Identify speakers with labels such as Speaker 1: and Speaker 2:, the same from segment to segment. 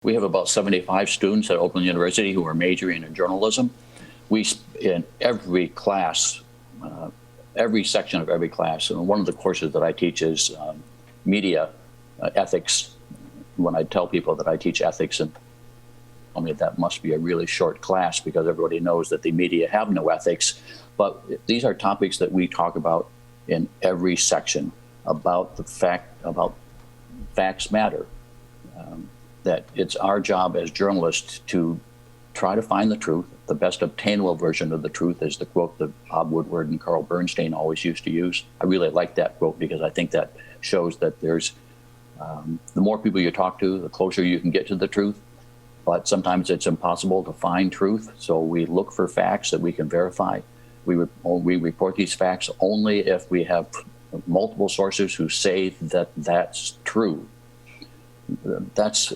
Speaker 1: We have about 75 students at Oakland University who are majoring in journalism. In every class, every section of every class, and one of the courses that I teach is media ethics. When I tell people that I teach ethics, and tell me that must be a really short class because everybody knows that the media have no ethics. But these are topics that we talk about in every section about facts matter. That it's our job as journalists to try to find the truth. The best obtainable version of the truth is the quote that Bob Woodward and Carl Bernstein always used to use. I really like that quote because I think that shows that there's the more people you talk to, the closer you can get to the truth. But sometimes it's impossible to find truth, so we look for facts that we can verify. We report these facts only if we have multiple sources who say that that's true. That's,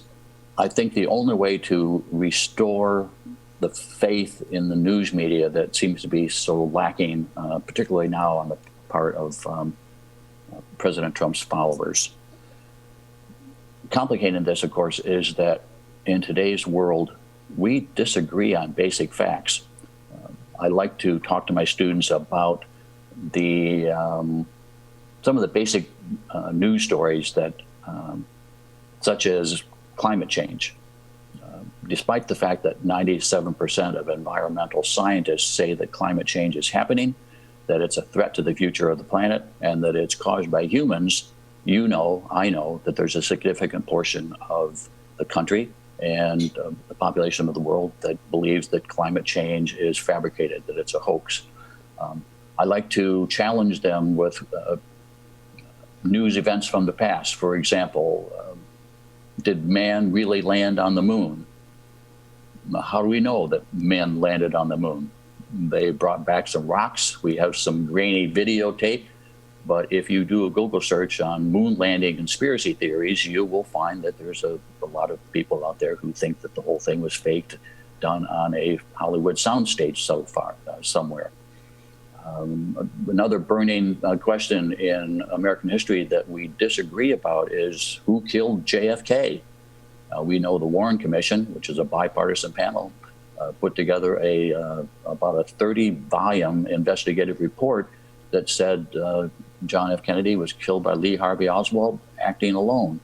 Speaker 1: I think, the only way to restore the faith in the news media that seems to be so lacking, particularly now on the part of President Trump's followers. Complicating this, of course, is that in today's world, we disagree on basic facts. I like to talk to my students about some of the basic news stories that, such as climate change. Despite the fact that 97% of environmental scientists say that climate change is happening, that it's a threat to the future of the planet, and that it's caused by humans, you know, I know that there's a significant portion of the country and the population of the world that believes that climate change is fabricated, that it's a hoax. I like to challenge them with news events from the past. For example, did man really land on the moon? How do we know that men landed on the moon? They brought back some rocks. We have some grainy videotape. But if you do a Google search on moon landing conspiracy theories, you will find that there's a lot of people out there who think that the whole thing was faked, done on a Hollywood soundstage somewhere. Another burning question in American history that we disagree about is who killed JFK. We know the Warren Commission, which is a bipartisan panel, put together about a 30-volume investigative report that said John F. Kennedy was killed by Lee Harvey Oswald acting alone.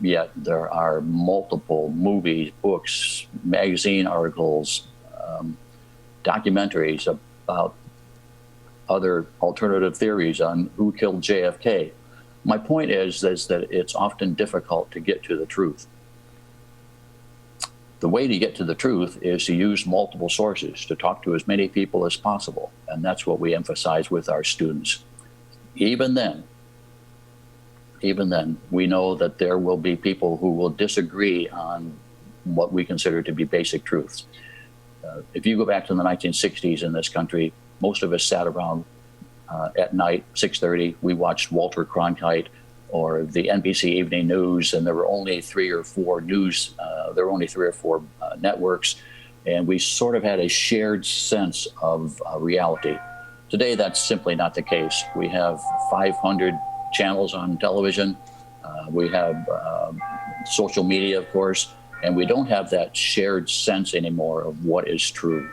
Speaker 1: Yet there are multiple movies, books, magazine articles, documentaries about other alternative theories on who killed JFK. My point is that it's often difficult to get to the truth. The way to get to the truth is to use multiple sources, to talk to as many people as possible. And that's what we emphasize with our students. Even then, we know that there will be people who will disagree on what we consider to be basic truths. If you go back to the 1960s in this country, most of us sat around at night, 6:30, we watched Walter Cronkite or the NBC Evening News, and there were only three or four networks, and we sort of had a shared sense of reality. Today, that's simply not the case. We have 500 channels on television. We have social media, of course, and we don't have that shared sense anymore of what is true.